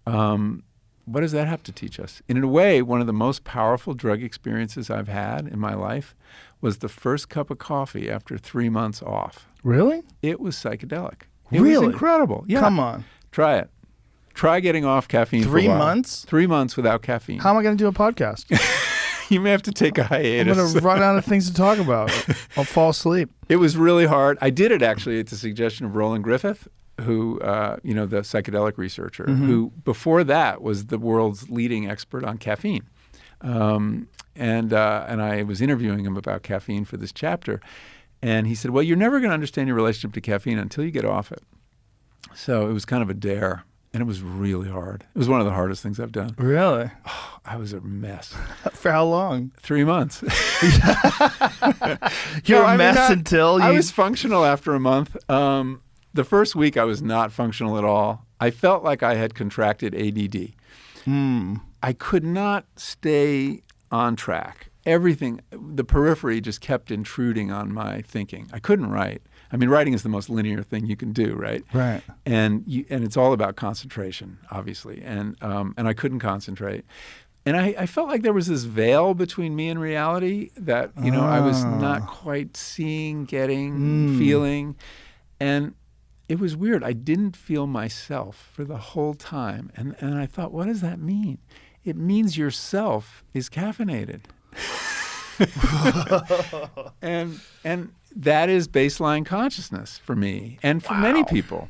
What does that have to teach us? And in a way, one of the most powerful drug experiences I've had in my life was the first cup of coffee after 3 months off. Really? It was psychedelic. It Really? was incredible. Yeah. Come on. Try it. Try getting off caffeine for a 3 while. months? 3 months without caffeine. How am I going to do a podcast? You may have to take a I'm hiatus. going to run out of things to talk about. I'll fall asleep. It was really hard. I did it actually at the suggestion of Roland Griffith, who, the psychedelic researcher, who before that was the world's leading expert on caffeine. And I was interviewing him about caffeine for this chapter. And he said, well, you're never going to understand your relationship to caffeine until you get off it. So it was kind of a dare. And it was really hard. It was one of the hardest things I've done. Really? Oh, I was a mess. For how long? 3 months. You're a mess until you... I was functional after a month. The first week I was not functional at all. I felt like I had contracted ADD. I could not stay on track. Everything, the periphery just kept intruding on my thinking. I couldn't write. I mean, writing is the most linear thing you can do, right? Right. And it's all about concentration, obviously. And I couldn't concentrate. And I felt like there was this veil between me and reality that, I was not quite seeing, getting, feeling. And it was weird. I didn't feel myself for the whole time. And I thought, what does that mean? It means yourself is caffeinated. and that is baseline consciousness for me and for many people.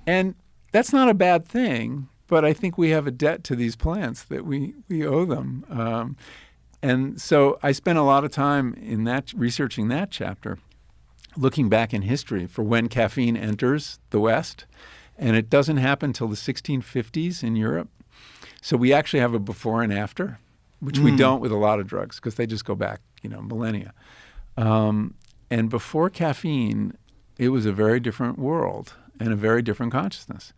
And that's not a bad thing, but I think we have a debt to these plants that we owe them. And so I spent a lot of time in that researching that chapter, looking back in history for when caffeine enters the West. And it doesn't happen until the 1650s in Europe. So we actually have a before and after, which we don't with a lot of drugs because they just go back, millennia. And before caffeine, it was a very different world and a very different consciousness.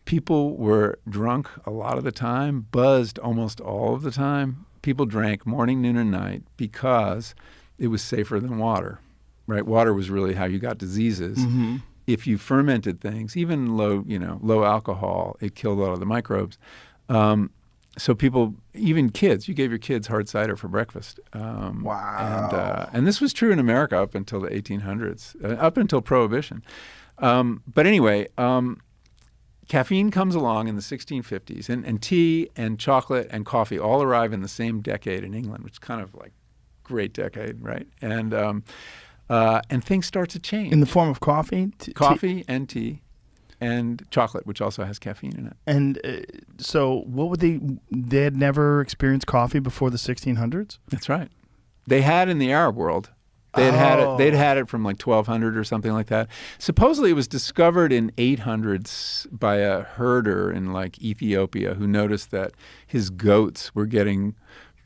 People were drunk a lot of the time, buzzed almost all of the time. People drank morning, noon, and night because it was safer than water, right? Water was really how you got diseases. If you fermented things, even low alcohol, it killed a lot of the microbes. So people, even kids, you gave your kids hard cider for breakfast. Wow. And this was true in America up until the 1800s, up until Prohibition. But anyway, caffeine comes along in the 1650s, and tea and chocolate and coffee all arrive in the same decade in England, which is kind of like great decade, right? And things start to change. In the form of coffee? Coffee and tea. And chocolate, which also has caffeine in it. And so what would they had never experienced coffee before the 1600s? That's right. They had in the Arab world. They'd had it from like 1200 or something like that. Supposedly it was discovered in 800s by a herder in like Ethiopia who noticed that his goats were getting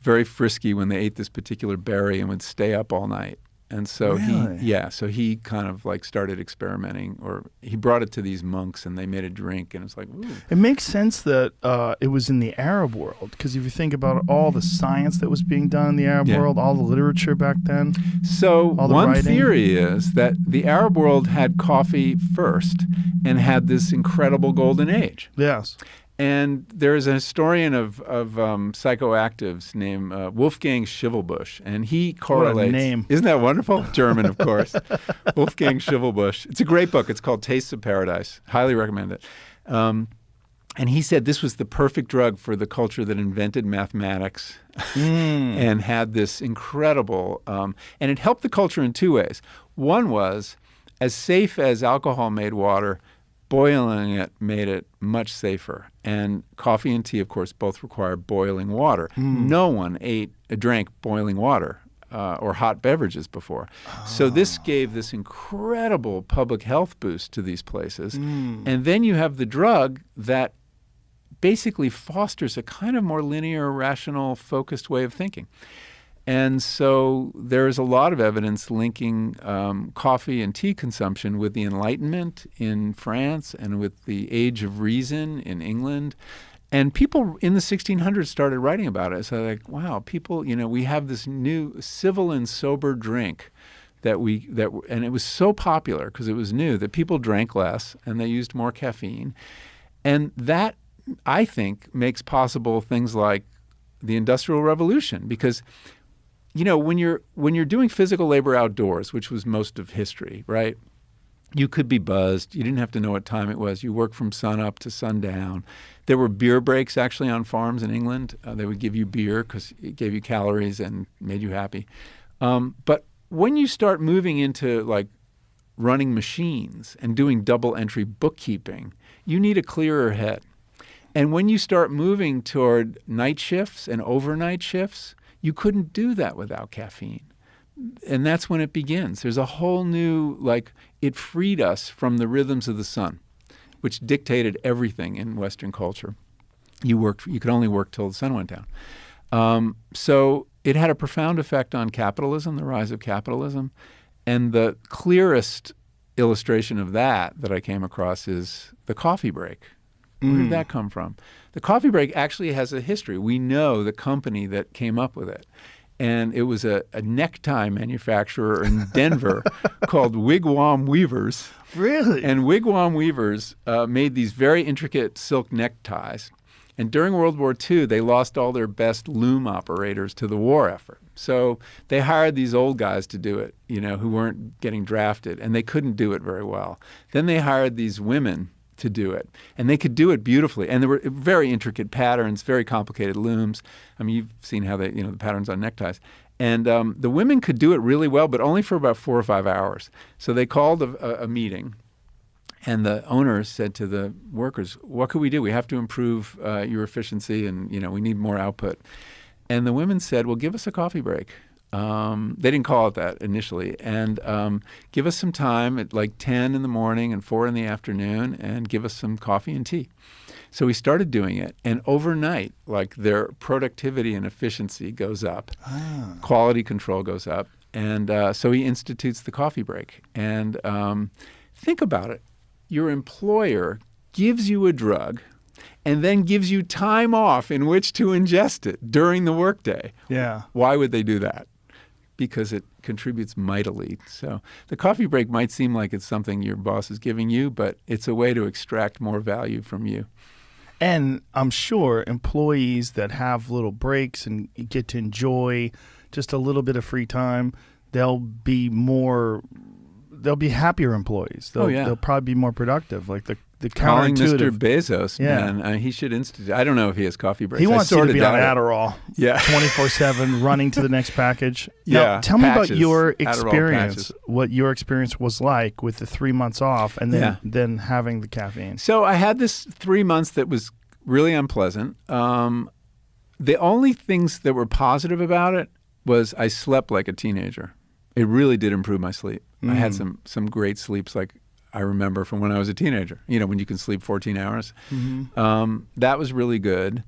very frisky when they ate this particular berry and would stay up all night. And so he kind of like started experimenting, or he brought it to these monks and they made a drink, and it's like, ooh. It makes sense that it was in the Arab world, because if you think about all the science that was being done in the Arab world, all the literature back then. So one theory is that the Arab world had coffee first and had this incredible golden age. Yes. And there is a historian of psychoactives named Wolfgang Schivelbusch, and he correlates. What a name. Isn't that wonderful? German, of course. Wolfgang Schivelbusch. It's a great book. It's called Tastes of Paradise. Highly recommend it. And he said this was the perfect drug for the culture that invented mathematics and had this incredible, and it helped the culture in two ways. One was, as safe as alcohol made water, boiling it made it much safer. And coffee and tea, of course, both require boiling water. No one drank boiling water or hot beverages before. So this gave this incredible public health boost to these places. And then you have the drug that basically fosters a kind of more linear, rational, focused way of thinking. And so there is a lot of evidence linking coffee and tea consumption with the Enlightenment in France and with the Age of Reason in England. And people in the 1600s started writing about it. So like, wow, people, we have this new civil and sober drink and it was so popular because it was new that people drank less and they used more caffeine. And that I think, makes possible things like the Industrial Revolution. Because, when you're doing physical labor outdoors, which was most of history, right? You could be buzzed. You didn't have to know what time it was. You worked from sun up to sundown. There were beer breaks actually on farms in England. They would give you beer because it gave you calories and made you happy. But when you start moving into like running machines and doing double entry bookkeeping, you need a clearer head. And when you start moving toward night shifts and overnight shifts, you couldn't do that without caffeine. And that's when it begins. There's a whole new, it freed us from the rhythms of the sun, which dictated everything in Western culture. You could only work till the sun went down. So it had a profound effect on capitalism, the rise of capitalism. And the clearest illustration of that I came across is the coffee break. Where did that come from? The coffee break actually has a history. We know the company that came up with it. And it was a necktie manufacturer in Denver called Wigwam Weavers. Really? And Wigwam Weavers made these very intricate silk neckties. And during World War II, they lost all their best loom operators to the war effort. So they hired these old guys to do it, who weren't getting drafted, and they couldn't do it very well. Then they hired these women to do it, and they could do it beautifully. And there were very intricate patterns, very complicated looms. I mean, you've seen how the patterns on neckties. And the women could do it really well, but only for about 4 or 5 hours. So they called a meeting, and the owners said to the workers, "What could we do? We have to improve your efficiency, and we need more output." And the women said, "Well, give us a coffee break." They didn't call it that initially. And give us some time at like 10 in the morning and 4 in the afternoon, and give us some coffee and tea. So we started doing it. And overnight, their productivity and efficiency goes up. Quality control goes up. And so he institutes the coffee break. And think about it. Your employer gives you a drug and then gives you time off in which to ingest it during the workday. Yeah. Why would they do that? Because it contributes mightily. So the coffee break might seem like it's something your boss is giving you, but it's a way to extract more value from you. And I'm sure employees that have little breaks and get to enjoy just a little bit of free time, they'll be happier employees. They'll probably be more productive. Like the Calling Mr. counterintuitive. Bezos, man, he should institute. I don't know if he has coffee breaks. He wants you to be on Adderall, yeah, 24/7, running to the next package. Yeah, now, tell me about your Adderall experience. patches. What your experience was like with the 3 months off, and then having the caffeine. So I had this 3 months that was really unpleasant. The only things that were positive about it was I slept like a teenager. It really did improve my sleep. I had some great sleeps, like I remember from when I was a teenager, when you can sleep 14 hours. That was really good.